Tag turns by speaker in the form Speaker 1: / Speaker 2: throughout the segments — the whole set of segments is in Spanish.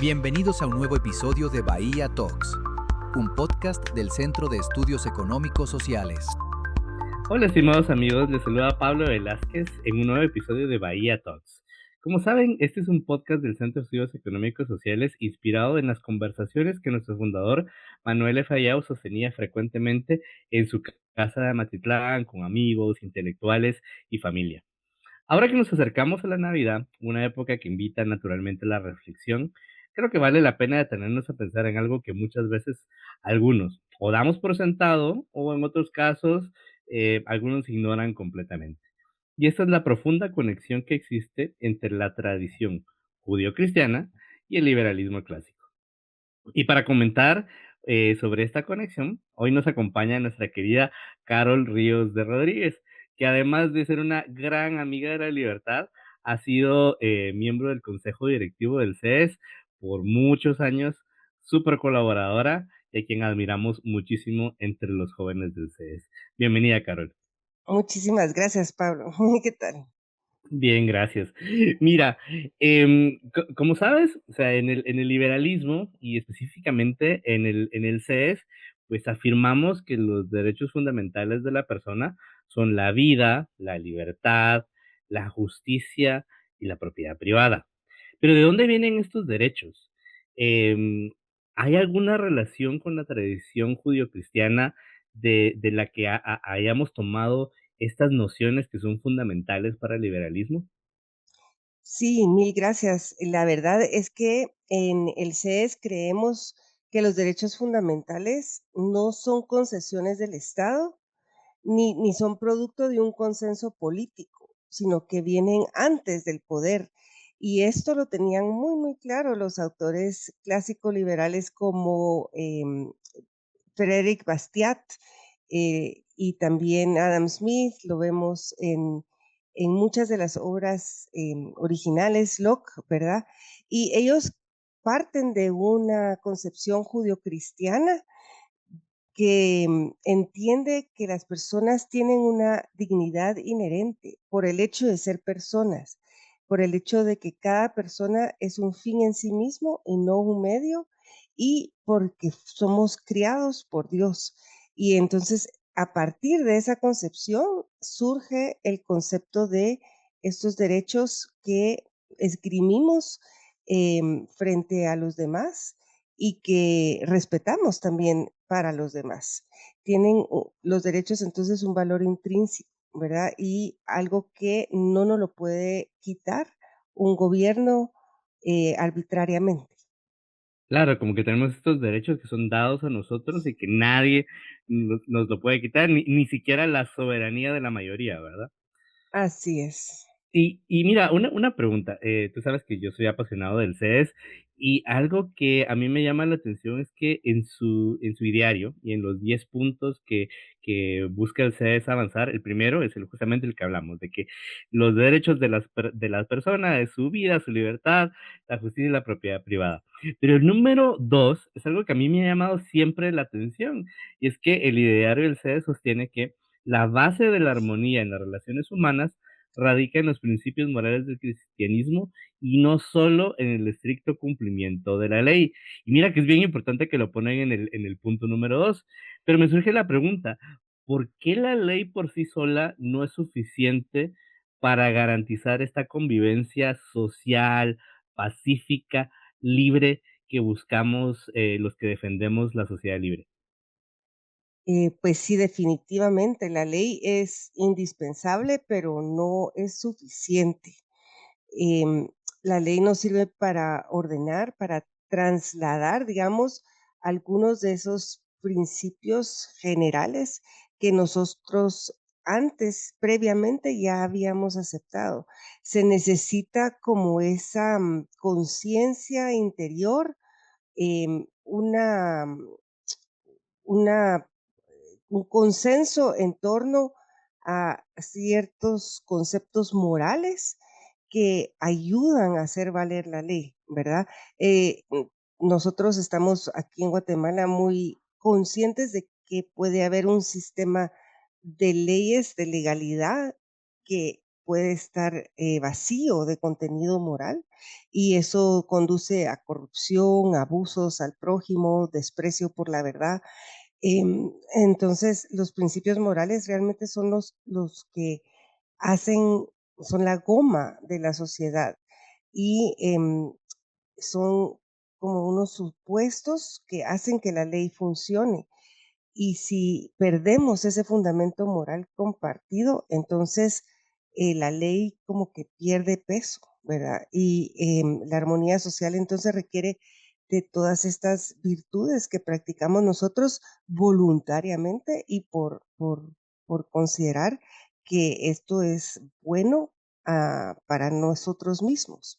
Speaker 1: Bienvenidos a un nuevo episodio de Bahía Talks, un podcast del Centro de Estudios Económicos Sociales.
Speaker 2: Hola estimados amigos, les saluda Pablo Velázquez en un nuevo episodio de Bahía Talks. Como saben, este es un podcast del Centro de Estudios Económicos Sociales inspirado en las conversaciones que nuestro fundador Manuel F. Ayau sostenía frecuentemente en su casa de Amatitlán con amigos, intelectuales y familia. Ahora que nos acercamos a la Navidad, una época que invita naturalmente a la reflexión, creo que vale la pena detenernos a pensar en algo que muchas veces algunos o damos por sentado o en otros casos algunos ignoran completamente. Y esta es la profunda conexión que existe entre la tradición judío-cristiana y el liberalismo clásico. Y para comentar sobre esta conexión, hoy nos acompaña nuestra querida Carol Ríos de Rodríguez, que además de ser una gran amiga de la libertad, ha sido miembro del Consejo Directivo del CES por muchos años, súper colaboradora y a quien admiramos muchísimo entre los jóvenes del CES. Bienvenida, Carol.
Speaker 3: Muchísimas gracias, Pablo. ¿Qué tal?
Speaker 2: Bien, gracias. Mira, como sabes, o sea, en el liberalismo y específicamente en el CES, pues afirmamos que los derechos fundamentales de la persona son la vida, la libertad, la justicia y la propiedad privada. Pero ¿de dónde vienen estos derechos? Em, ¿Hay alguna relación con la tradición judio-cristiana de la que hayamos tomado estas nociones que son fundamentales para el liberalismo?
Speaker 3: Sí, mil gracias. La verdad es que en el CES creemos que los derechos fundamentales no son concesiones del Estado, ni son producto de un consenso político, sino que vienen antes del poder. Y esto lo tenían muy, muy claro los autores clásicos liberales como Frédéric Bastiat, y también Adam Smith, lo vemos en muchas de las obras originales, Locke, ¿verdad? Y ellos parten de una concepción judio-cristiana que entiende que las personas tienen una dignidad inherente por el hecho de ser personas, por el hecho de que cada persona es un fin en sí mismo y no un medio, y porque somos criados por Dios. Y entonces, a partir de esa concepción, surge el concepto de estos derechos que esgrimimos frente a los demás y que respetamos también para los demás. Tienen los derechos entonces un valor intrínseco, ¿verdad? Y algo que no nos lo puede quitar un gobierno arbitrariamente.
Speaker 2: Claro, como que tenemos estos derechos que son dados a nosotros y que nadie nos lo puede quitar, ni siquiera la soberanía de la mayoría, ¿verdad?
Speaker 3: Así es.
Speaker 2: Y mira, una pregunta, tú sabes que yo soy apasionado del CES y algo que a mí me llama la atención es que en su ideario y en los 10 puntos que busca el CES avanzar, el primero es justamente el que hablamos, de que los derechos de las personas, de su vida, su libertad, la justicia y la propiedad privada. Pero el número 2 es algo que a mí me ha llamado siempre la atención y es que el ideario del CES sostiene que la base de la armonía en las relaciones humanas radica en los principios morales del cristianismo y no solo en el estricto cumplimiento de la ley. Y mira que es bien importante que lo ponen en el punto número 2, pero me surge la pregunta, ¿por qué la ley por sí sola no es suficiente para garantizar esta convivencia social, pacífica, libre que buscamos los que defendemos la sociedad libre?
Speaker 3: Pues sí, definitivamente la ley es indispensable, pero no es suficiente. Em, la ley nos sirve para ordenar, para trasladar, digamos, algunos de esos principios generales que nosotros antes, previamente, ya habíamos aceptado. Se necesita como esa conciencia interior, una un consenso en torno a ciertos conceptos morales que ayudan a hacer valer la ley, ¿verdad? Nosotros estamos aquí en Guatemala muy conscientes de que puede haber un sistema de leyes, de legalidad, que puede estar vacío de contenido moral y eso conduce a corrupción, abusos al prójimo, desprecio por la verdad. Entonces, los principios morales realmente son los que hacen, son la goma de la sociedad y son como unos supuestos que hacen que la ley funcione. Y si perdemos ese fundamento moral compartido, entonces la ley como que pierde peso, ¿verdad? Y la armonía social entonces requiere de todas estas virtudes que practicamos nosotros voluntariamente y por considerar que esto es bueno para nosotros mismos.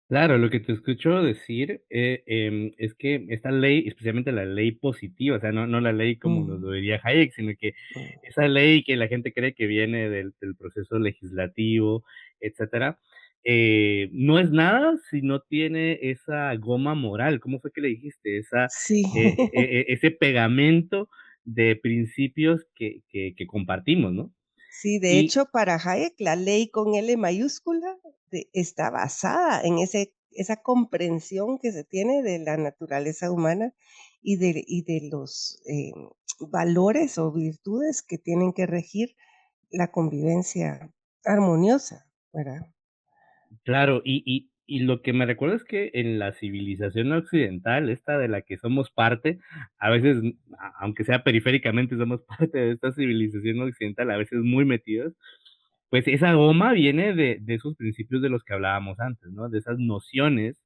Speaker 2: Claro, lo que te escucho decir, es que esta ley, especialmente la ley positiva, o sea, no la ley como lo
Speaker 3: Mm,
Speaker 2: diría Hayek, sino que
Speaker 3: mm.
Speaker 2: esa ley que la gente cree que viene del proceso legislativo, etcétera, no es nada si no tiene esa goma moral, ¿cómo fue que le dijiste? Esa,
Speaker 3: Sí.
Speaker 2: ese pegamento de principios que compartimos, ¿no?
Speaker 3: Sí, de
Speaker 2: Y
Speaker 3: hecho, para Hayek, la ley con L mayúscula está basada en esa comprensión que se tiene de la naturaleza humana y de los valores o virtudes que tienen que regir la convivencia armoniosa, ¿verdad?
Speaker 2: claro, y lo que me recuerda es que en la civilización occidental, esta de la que somos parte, a veces, aunque sea periféricamente, somos parte de esta civilización occidental, a veces muy metidos, pues esa goma viene de esos principios de los que hablábamos antes, ¿no? De esas nociones,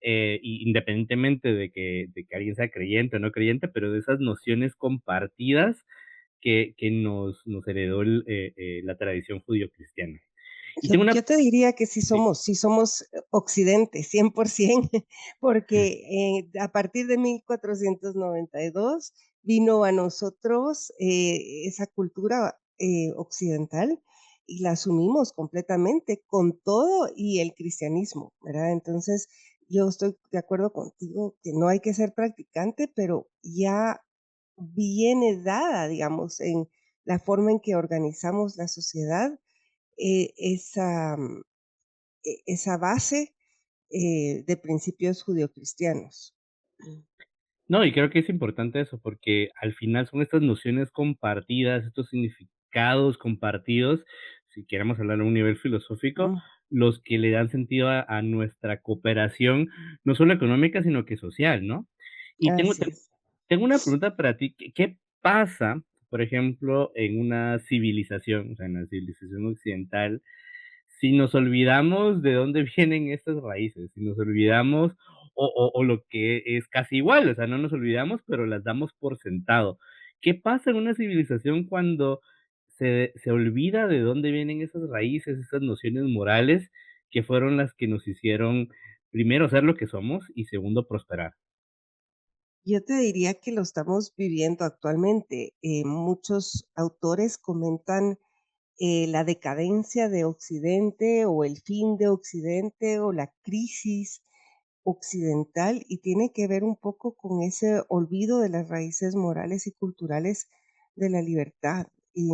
Speaker 2: independientemente de que alguien sea creyente o no creyente, pero de esas nociones compartidas que nos heredó la tradición judío-cristiana. Y
Speaker 3: Yo
Speaker 2: tengo una...
Speaker 3: yo te diría que
Speaker 2: Sí.
Speaker 3: sí somos Occidente, 100%, porque, a partir de 1492 vino a nosotros, esa cultura, occidental y la asumimos completamente con todo y el cristianismo, ¿verdad? Entonces, yo estoy de acuerdo contigo que no hay que ser practicante, pero ya viene dada, digamos, en la forma en que organizamos la sociedad, esa, esa base de principios judeocristianos.
Speaker 2: No, y creo que es importante eso, porque al final son estas nociones compartidas, estos significados compartidos, si queremos hablar a un nivel filosófico,
Speaker 3: Mm,
Speaker 2: los que le dan sentido a nuestra cooperación, no solo económica, sino que social, ¿no? Y
Speaker 3: así es.
Speaker 2: tengo una pregunta para ti. ¿Qué pasa, por ejemplo, en una civilización, o sea, en la civilización occidental, si nos olvidamos de dónde vienen estas raíces, si nos olvidamos o lo que es casi igual, o sea, no nos olvidamos, pero las damos por sentado. ¿Qué pasa en una civilización cuando se olvida de dónde vienen esas raíces, esas nociones morales que fueron las que nos hicieron, primero, ser lo que somos y segundo, prosperar?
Speaker 3: Yo te diría que lo estamos viviendo actualmente. Muchos autores comentan la decadencia de Occidente o el fin de Occidente o la crisis occidental y tiene que ver un poco con ese olvido de las raíces morales y culturales de la libertad. Y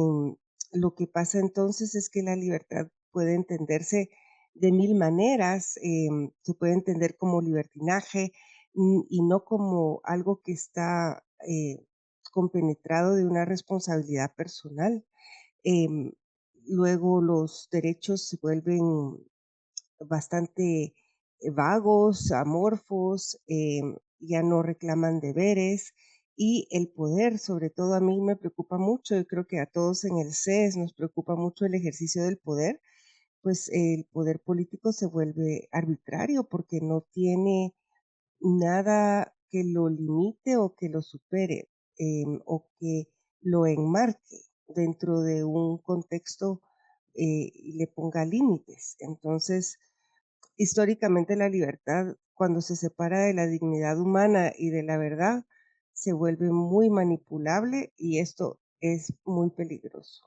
Speaker 3: lo que pasa entonces es que la libertad puede entenderse de mil maneras, se puede entender como libertinaje y no como algo que está compenetrado de una responsabilidad personal. Em, Luego los derechos se vuelven bastante vagos, amorfos, ya no reclaman deberes y el poder, sobre todo a mí me preocupa mucho, yo creo que a todos en el CES nos preocupa mucho el ejercicio del poder, pues el poder político se vuelve arbitrario porque no tiene nada que lo limite o que lo supere, o que lo enmarque dentro de un contexto, y le ponga límites. Entonces, históricamente la libertad, cuando se separa de la dignidad humana y de la verdad, se vuelve muy manipulable y esto es muy peligroso.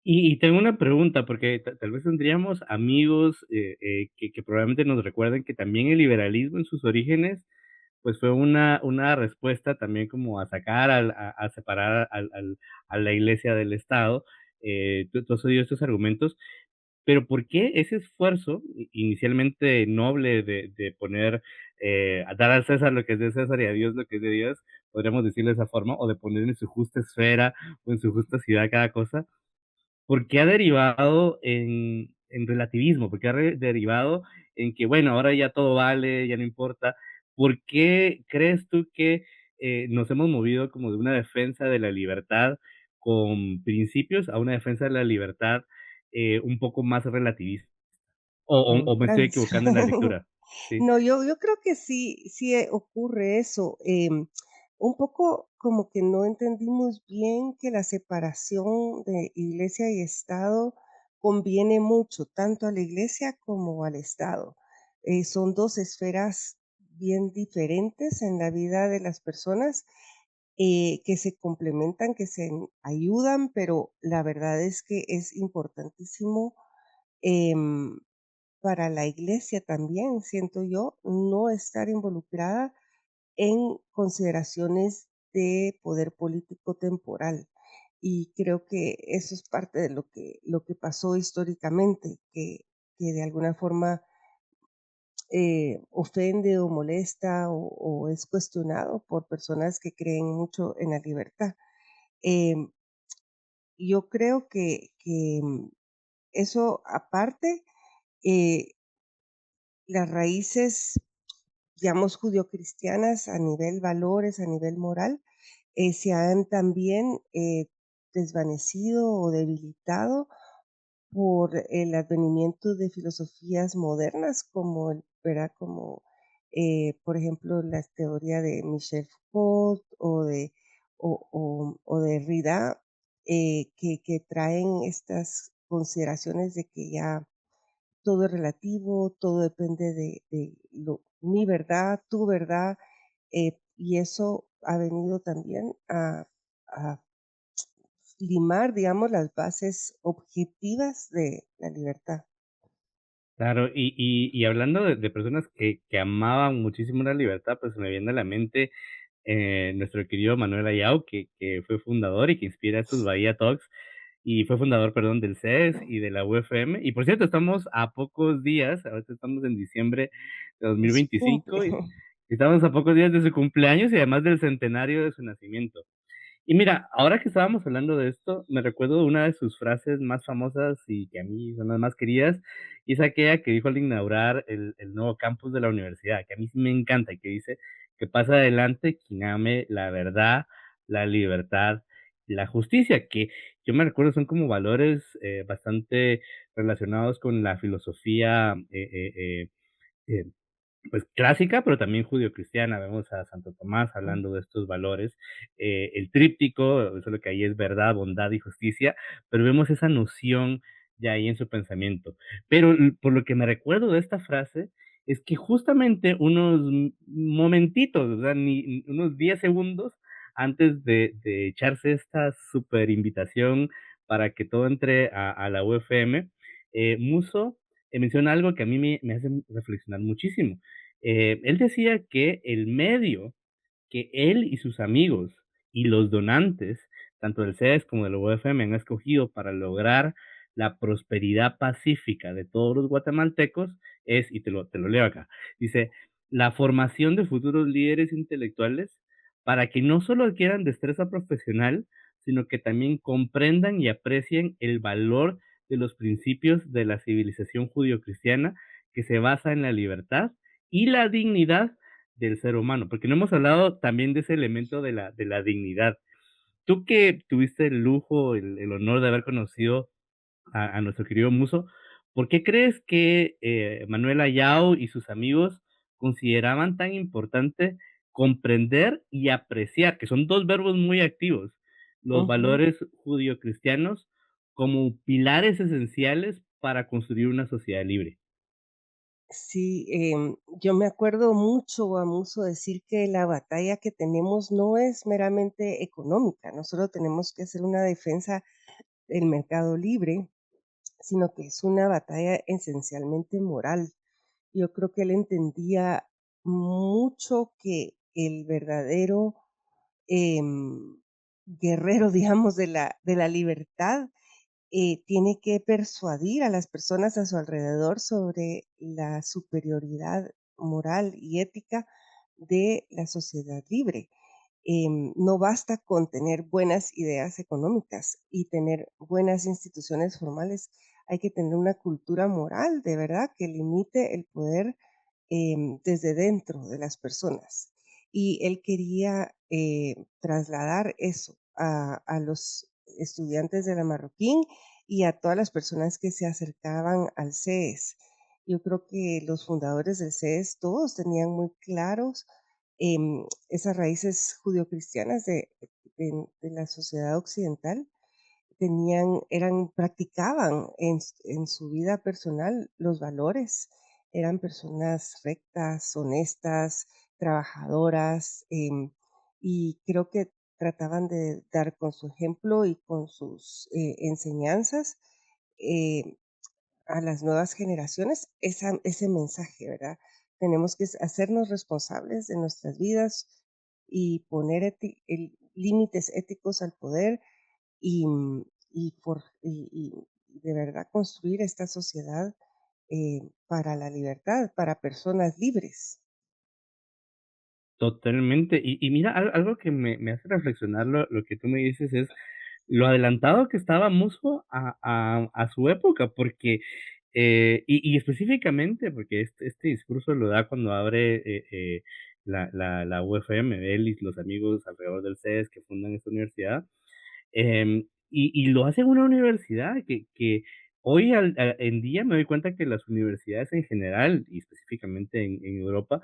Speaker 2: Y tengo una pregunta, porque tal vez tendríamos amigos, que probablemente nos recuerden que también el liberalismo en sus orígenes, pues, fue una respuesta también como a sacar a separar a la Iglesia del Estado, tú has oído estos argumentos, pero ¿por qué ese esfuerzo inicialmente noble de poner, a dar al César lo que es de César y a Dios lo que es de Dios, podríamos decirlo de esa forma, o de poner en su justa esfera o en su justa ciudad cada cosa? ¿Por qué ha derivado en relativismo? ¿Por qué ha derivado en que, bueno, ahora ya todo vale, ya no importa? ¿Por qué crees tú que nos hemos movido como de una defensa de la libertad con principios a una defensa de la libertad un poco más relativista? ¿O me estoy
Speaker 3: Ultranza.
Speaker 2: equivocando en la lectura? Sí.
Speaker 3: No, yo creo que sí, ocurre eso. Un poco como que no entendimos bien que la separación de iglesia y Estado conviene mucho, tanto a la iglesia como al Estado. Son 2 esferas bien diferentes en la vida de las personas, que se complementan, que se ayudan, pero la verdad es que es importantísimo, em para la iglesia también, siento yo, no estar involucrada en consideraciones de poder político temporal. Y creo que eso es parte de lo que pasó históricamente, que de alguna forma ofende o molesta o es cuestionado por personas que creen mucho en la libertad. Em, yo creo que eso aparte, eh, las raíces, digamos, judio-cristianas a nivel valores, a nivel moral, se han también desvanecido o debilitado por el advenimiento de filosofías modernas como, ¿verdad? Como, por ejemplo, la teoría de Michel Foucault o de Derrida, que traen estas consideraciones de que ya todo es relativo, todo depende de mi verdad, tu verdad, y eso ha venido también a limar, digamos, las bases objetivas de la libertad.
Speaker 2: Claro, y hablando de personas que amaban muchísimo la libertad, pues me viene a la mente nuestro querido Manuel Ayau, que fue fundador y que inspira estos Bahía Talks, y fue fundador, perdón, del CES y de la UFM. Y por cierto, estamos a pocos días, ahorita estamos en diciembre de dos mil
Speaker 3: Es su cumple.
Speaker 2: veinticinco y estamos a pocos días de su cumpleaños y además del centenario de su nacimiento. Y mira, ahora que estábamos hablando de esto, me recuerdo de una de sus frases más famosas y que a mí son las más queridas, y es aquella que dijo al inaugurar el nuevo campus de la universidad, que a mí sí me encanta, y que dice que pasa adelante quien ame la verdad, la libertad, la justicia, que yo me recuerdo son como valores bastante relacionados con la filosofía eh, pues clásica, pero también judio-cristiana. Vemos a Santo Tomás hablando de estos valores, el tríptico, eso es lo que ahí es verdad, bondad y justicia, pero vemos esa noción ya ahí en su pensamiento. Pero por lo que me recuerdo de esta frase, es que justamente unos momentitos, o sea, unos 10 segundos antes de echarse esta super invitación para que todo entre a la UFM, Muso menciona algo que a mí me hace reflexionar muchísimo. Él decía que el medio que él y sus amigos y los donantes, tanto del CES como del UFM, han escogido para lograr la prosperidad pacífica de todos los guatemaltecos es, y te lo leo acá, dice, la formación de futuros líderes intelectuales para que no solo adquieran destreza profesional, sino que también comprendan y aprecien el valor de los principios de la civilización judio-cristiana que se basa en la libertad y la dignidad del ser humano, porque no hemos hablado también de ese elemento de la dignidad. Tú que tuviste el lujo, el honor de haber conocido a nuestro querido Muso, ¿por qué crees que Manuel Ayau y sus amigos consideraban tan importante comprender y apreciar, que son dos verbos muy activos, los
Speaker 3: Ujú.
Speaker 2: valores judio-cristianos como pilares esenciales para construir una sociedad libre?
Speaker 3: Sí, yo me acuerdo mucho a Musso decir que la batalla que tenemos no es meramente económica, no solo tenemos que hacer una defensa del mercado libre, sino que es una batalla esencialmente moral. Yo creo que él entendía mucho que el verdadero guerrero, digamos, de la libertad tiene que persuadir a las personas a su alrededor sobre la superioridad moral y ética de la sociedad libre. No basta con tener buenas ideas económicas y tener buenas instituciones formales, hay que tener una cultura moral de verdad que limite el poder desde dentro de las personas. Y él quería trasladar eso a los estudiantes de la Marroquín y a todas las personas que se acercaban al CES. Yo creo que los fundadores del CES todos tenían muy claros esas raíces judio-cristianas de la sociedad occidental, practicaban en su vida personal los valores, eran personas rectas, honestas, trabajadoras, y creo que trataban de dar con su ejemplo y con sus enseñanzas eh, a las nuevas generaciones ese mensaje, ¿verdad? Tenemos que hacernos responsables de nuestras vidas y poner límites éticos al poder y, y de verdad construir esta sociedad para la libertad, para personas libres.
Speaker 2: Totalmente. Y mira, algo que me hace reflexionar lo que tú me dices es lo adelantado que estaba Musco a su época, porque, y específicamente porque este discurso lo da cuando abre la UFM, él y los amigos alrededor del CES que fundan esta universidad, y lo hace en una universidad que hoy en día me doy cuenta que las universidades en general, y específicamente en Europa,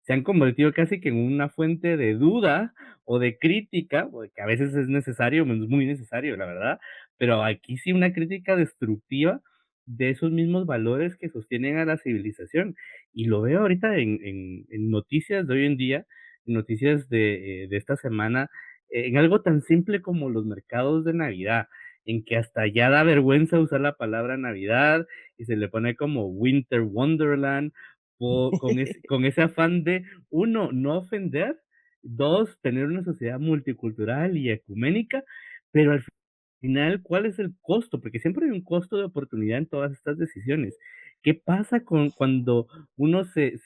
Speaker 2: se han convertido casi que en una fuente de duda o de crítica, que a veces es necesario, es muy necesario, la verdad, pero aquí sí una crítica destructiva de esos mismos valores que sostienen a la civilización. Y lo veo ahorita en noticias de hoy en día, en noticias de esta semana, en algo tan simple como los mercados de Navidad, en que hasta ya da vergüenza usar la palabra Navidad y se le pone como Winter Wonderland con ese afán de, uno, no ofender, dos, tener una sociedad multicultural y ecuménica, pero al final, ¿cuál es el costo? Porque siempre hay un costo de oportunidad en todas estas decisiones. ¿Qué pasa cuando uno se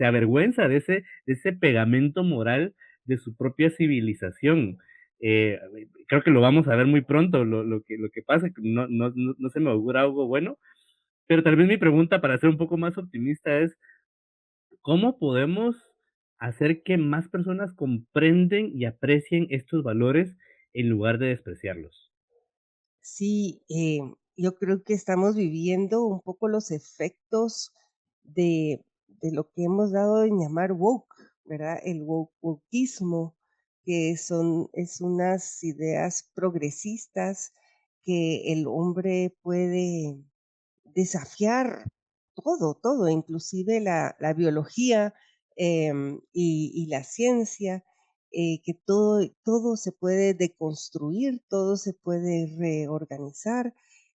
Speaker 2: avergüenza de ese pegamento moral de su propia civilización? Creo que lo vamos a ver muy pronto, lo que pasa, no se me augura algo bueno, pero tal vez mi pregunta para ser un poco más optimista es, ¿cómo podemos hacer que más personas comprenden y aprecien estos valores en lugar de despreciarlos?
Speaker 3: Sí, yo creo que estamos viviendo un poco los efectos de lo que hemos dado en llamar woke, ¿verdad? El wokeismo, que es unas ideas progresistas que el hombre puede desafiar todo, todo, inclusive la biología y la ciencia, que todo se puede deconstruir, todo se puede reorganizar,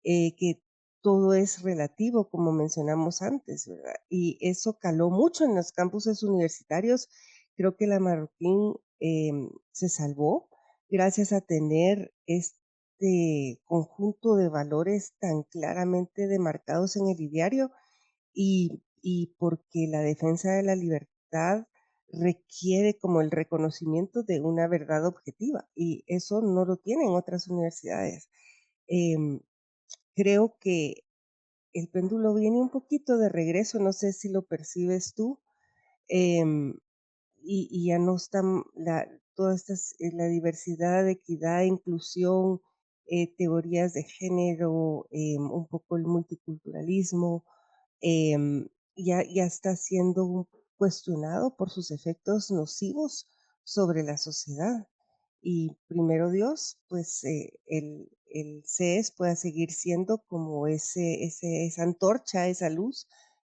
Speaker 3: que todo es relativo, como mencionamos antes, ¿verdad? Y eso caló mucho en los campuses universitarios. Creo que la Marroquín se salvó gracias a tener conjunto de valores tan claramente demarcados en el ideario y porque la defensa de la libertad requiere como el reconocimiento de una verdad objetiva y eso no lo tienen otras universidades. Em, Creo que el péndulo viene un poquito de regreso, no sé si lo percibes tú. em, y ya no están todas estas, la diversidad, equidad, inclusión, teorías de género, un poco el multiculturalismo, ya está siendo cuestionado por sus efectos nocivos sobre la sociedad. Y primero Dios, pues el CES pueda seguir siendo como esa antorcha, esa luz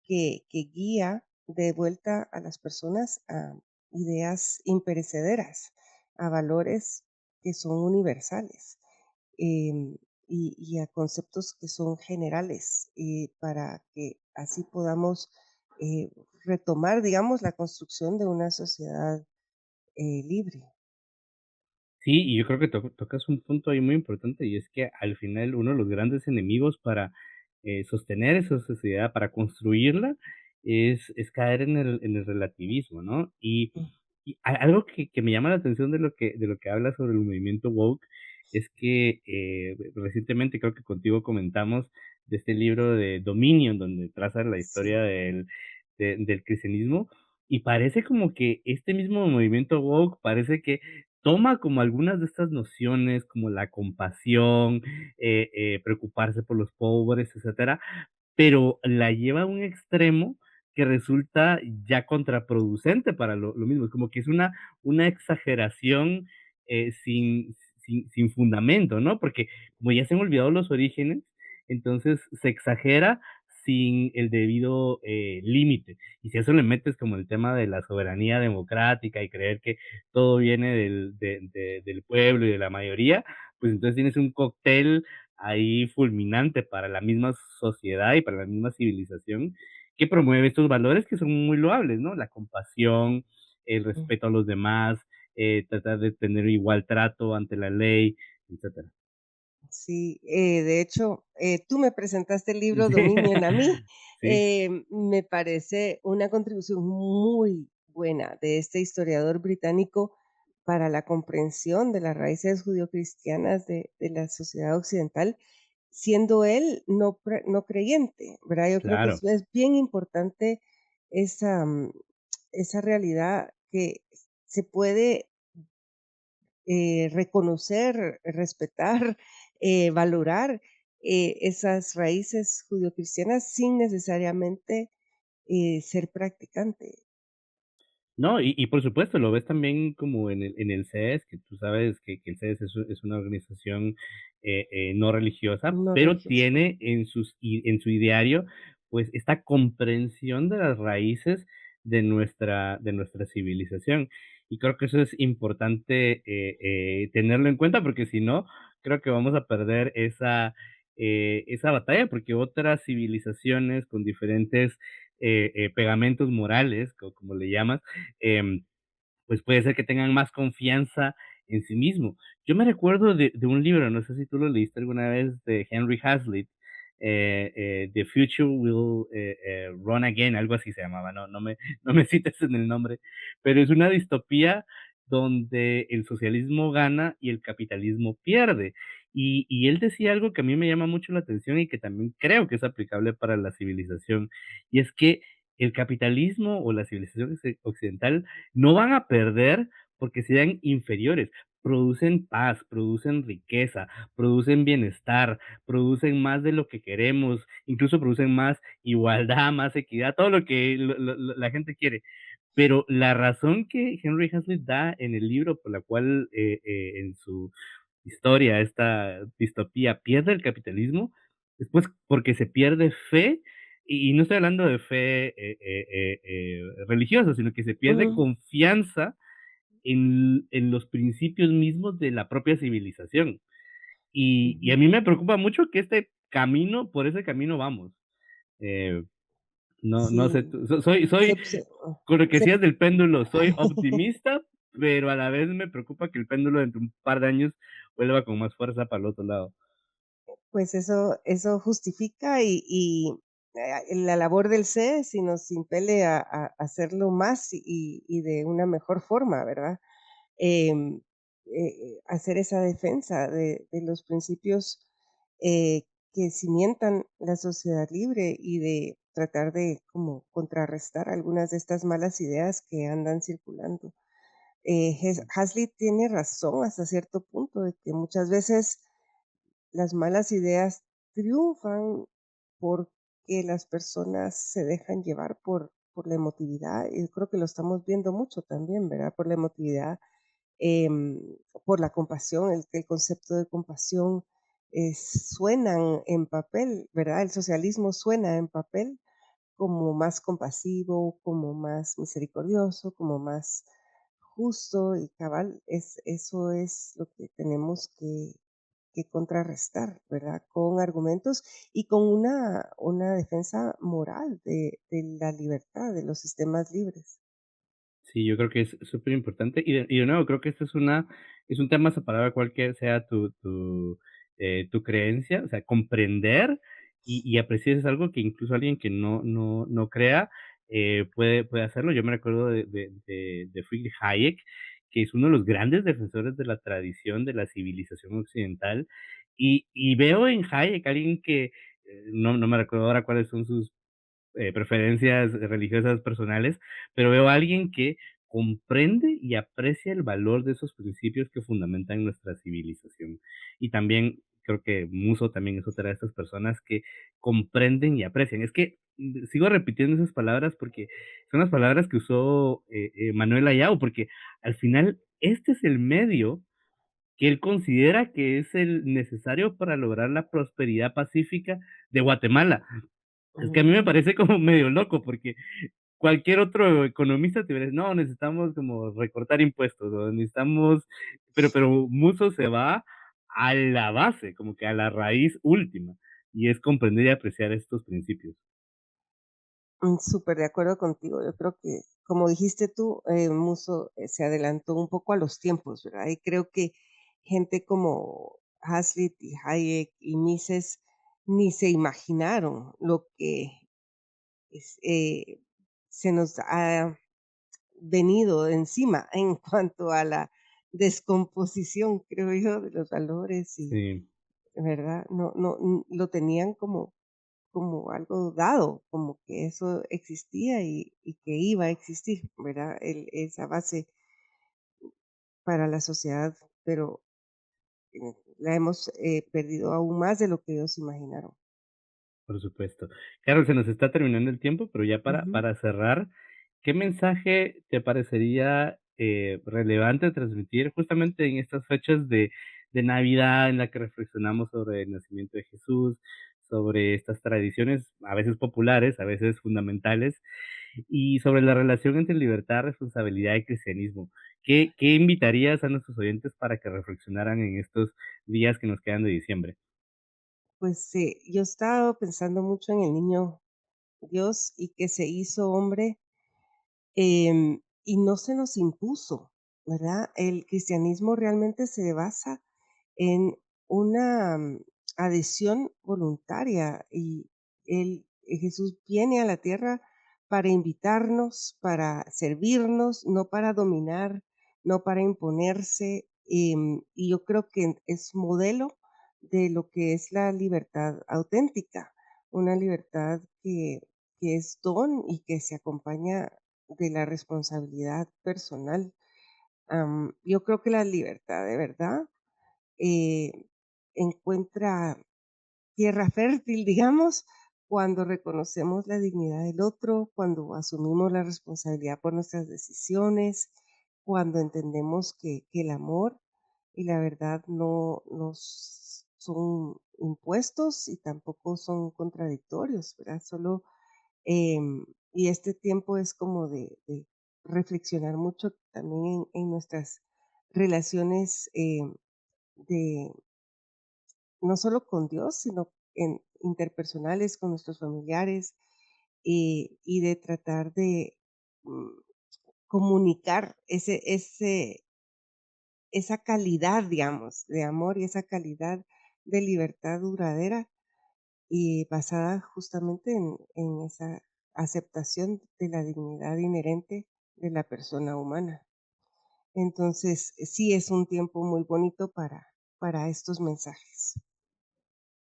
Speaker 3: que guía de vuelta a las personas a ideas imperecederas, a valores que son universales y a conceptos que son generales para que así podamos eh, retomar, digamos, la construcción de una sociedad libre.
Speaker 2: Sí, y yo creo que tocas un punto ahí muy importante, y es que al final uno de los grandes enemigos para, sostener esa sociedad, para construirla, es caer en el relativismo, ¿no?
Speaker 3: Mm,
Speaker 2: Y algo que me llama la atención de lo que hablas sobre el movimiento woke es que, recientemente creo que contigo comentamos de este libro de Dominion, donde traza la
Speaker 3: sí,
Speaker 2: historia del cristianismo, y parece como que este mismo movimiento woke parece que toma como algunas de estas nociones, como la compasión, preocuparse por los pobres, etcétera, pero la lleva a un extremo que resulta ya contraproducente para lo mismo. Es como que es una exageración, sin fundamento, ¿no? Porque como ya se han olvidado los orígenes, entonces se exagera sin el debido, límite. Y si a eso le metes como el tema de la soberanía democrática y creer que todo viene del pueblo y de la mayoría, pues entonces tienes un cóctel ahí fulminante para la misma sociedad y para la misma civilización que promueve estos valores que son muy loables, ¿no? La compasión, el
Speaker 3: mm.
Speaker 2: respeto a los demás, tratar de tener igual trato ante la ley, etcétera.
Speaker 3: Sí, de hecho, tú me presentaste el libro Dominion a mí.
Speaker 2: Sí,
Speaker 3: Me parece una contribución muy buena de este historiador británico para la comprensión de las raíces judio-cristianas de la sociedad occidental, siendo él no creyente, ¿verdad? Yo creo que
Speaker 2: claro.
Speaker 3: es bien importante esa, esa realidad que se puede reconocer, respetar, valorar esas raíces judio-cristianas sin necesariamente ser practicante.
Speaker 2: No, y por supuesto, lo ves también como en el CES, que tú sabes que el CES es una organización, no religiosa,
Speaker 3: No
Speaker 2: pero
Speaker 3: religioso.
Speaker 2: tiene en su ideario, pues, esta comprensión de las raíces de nuestra civilización. Y creo que eso es importante, tenerlo en cuenta, porque si no, creo que vamos a perder esa batalla, porque otras civilizaciones con diferentes, pegamentos morales, como le llamas, em, pues puede ser que tengan más confianza en sí mismo. Yo me recuerdo de un libro, no sé si tú lo leíste alguna vez, de Henry Hazlitt, The Future Will Run Again, algo así se llamaba, no me cites en el nombre, pero es una distopía donde el socialismo gana y el capitalismo pierde. Y él decía algo que a mí me llama mucho la atención y que también creo que es aplicable para la civilización, y es que el capitalismo o la civilización occidental no van a perder porque sean inferiores. Producen paz, producen riqueza, producen bienestar, producen más de lo que queremos, incluso producen más igualdad, más equidad, todo lo que la gente quiere. Pero la razón que Henry Hazlitt da en el libro por la cual en su historia, esta distopía, pierde el capitalismo, es pues porque se pierde fe, y no estoy hablando de fe religiosa, sino que se pierde
Speaker 3: Ujú,
Speaker 2: confianza en los principios mismos de la propia civilización. Y a
Speaker 3: ujú.
Speaker 2: mí me preocupa mucho que por ese camino vamos. Eh, no sé,
Speaker 3: Sí,
Speaker 2: soy,
Speaker 3: se, se-
Speaker 2: con lo que
Speaker 3: se-
Speaker 2: decías del péndulo, soy optimista, pero a la vez me preocupa que el péndulo dentro de un par de años vuelva con más fuerza para el otro lado.
Speaker 3: pues eso justifica la labor del CES y nos impele a hacerlo más y de una mejor forma, ¿verdad? em, hacer esa defensa de los principios que cimentan la sociedad libre y de tratar de como contrarrestar algunas de estas malas ideas que andan circulando. Hazlitt tiene razón hasta cierto punto de que muchas veces las malas ideas triunfan porque las personas se dejan llevar por la emotividad y creo que lo estamos viendo mucho también, ¿verdad? Por la emotividad em, por la compasión, el concepto de compasión suenan en papel, ¿verdad? El socialismo suena en papel como más compasivo, como más misericordioso, como más justo y cabal. Eso es lo que tenemos que contrarrestar, ¿verdad? Con argumentos y con una defensa moral de la libertad, de los sistemas libres.
Speaker 2: Sí, yo creo que es súper importante y de nuevo, creo que esto es un tema separado de cualquier sea tu creencia, o sea, comprender y apreciar es algo que incluso alguien que no crea, puede hacerlo. Yo me recuerdo de Friedrich Hayek, que es uno de los grandes defensores de la tradición de la civilización occidental, y veo en Hayek alguien que, no me recuerdo ahora cuáles son sus preferencias religiosas personales, pero veo a alguien que comprende y aprecia el valor de esos principios que fundamentan nuestra civilización. Y también creo que Muso también es otra de estas personas que comprenden y aprecian. Es que sigo repitiendo esas palabras porque son las palabras que usó Manuel Ayau, porque al final este es el medio que él considera que es el necesario para lograr la prosperidad pacífica de Guatemala. Es que a mí me
Speaker 3: Ujú.
Speaker 2: parece como medio loco, porque cualquier otro economista te diría: "No, necesitamos como recortar impuestos, o necesitamos", pero Musso se va a la base, como que a la raíz última, y es comprender y apreciar estos principios.
Speaker 3: Súper de acuerdo contigo. Yo creo que, como dijiste tú, Musso, se adelantó un poco a los tiempos, ¿verdad? Y creo que gente como Hazlitt y Hayek y Mises ni se imaginaron lo que es, se nos ha venido encima en cuanto a la descomposición, creo yo, de los valores y,
Speaker 2: Sí,
Speaker 3: ¿verdad? Lo tenían como algo dado, como que eso existía y que iba a existir, ¿verdad? Esa base para la sociedad, pero la hemos perdido aún más de lo que ellos imaginaron.
Speaker 2: por supuesto. Claro, se nos está terminando el tiempo, pero ya
Speaker 3: Ujú.
Speaker 2: para cerrar, ¿qué mensaje te parecería, relevante transmitir justamente en estas fechas de Navidad, en la que reflexionamos sobre el nacimiento de Jesús, sobre estas tradiciones, a veces populares, a veces fundamentales, y sobre la relación entre libertad, responsabilidad y cristianismo? ¿Qué invitarías a nuestros oyentes para que reflexionaran en estos días que nos quedan de diciembre?
Speaker 3: Pues yo he estado pensando mucho en el niño Dios y que se hizo hombre y no se nos impuso, ¿verdad? El cristianismo realmente se basa en una adhesión voluntaria y Jesús viene a la tierra para invitarnos, para servirnos, no para dominar, no para imponerse. Y yo creo que es modelo de lo que es la libertad auténtica, una libertad que es don y que se acompaña de la responsabilidad personal. Yo creo que la libertad de verdad eh, encuentra tierra fértil, digamos, cuando reconocemos la dignidad del otro, cuando asumimos la responsabilidad por nuestras decisiones, cuando entendemos que el amor y la verdad no son impuestos y tampoco son contradictorios, ¿verdad? Solo y este tiempo es como de reflexionar mucho también en nuestras relaciones de no solo con Dios, sino en interpersonales con nuestros familiares y de tratar de mm, comunicar esa calidad, digamos, de amor y esa calidad de libertad duradera y basada justamente en esa aceptación de la dignidad inherente de la persona humana. Entonces, sí es un tiempo muy bonito para estos mensajes.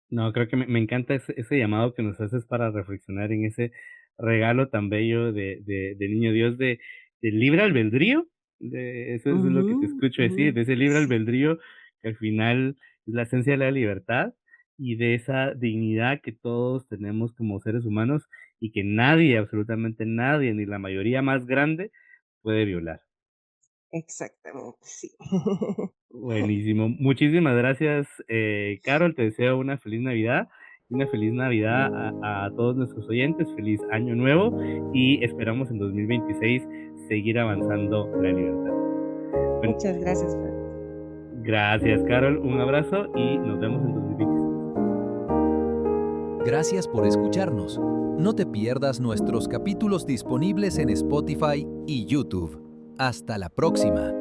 Speaker 2: No, creo que me encanta ese llamado que nos haces para reflexionar en ese regalo tan bello de Niño Dios, de libre albedrío, eso es lo
Speaker 3: Ujú,
Speaker 2: que te escucho
Speaker 3: ujú,
Speaker 2: decir, de ese libre
Speaker 3: sí,
Speaker 2: albedrío que al final es la esencia de la libertad y de esa dignidad que todos tenemos como seres humanos y que nadie, absolutamente nadie, ni la mayoría más grande, puede violar.
Speaker 3: exactamente, sí.
Speaker 2: Buenísimo. Muchísimas gracias, Carol. Te deseo una feliz Navidad y una feliz Navidad a todos nuestros oyentes. Feliz año nuevo y esperamos en 2026 seguir avanzando en la libertad. Bueno,
Speaker 3: Muchas gracias, Fran.
Speaker 2: gracias, Carol. Un abrazo y nos vemos en 2026.
Speaker 1: Gracias por escucharnos. No te pierdas nuestros capítulos disponibles en Spotify y YouTube. Hasta la próxima.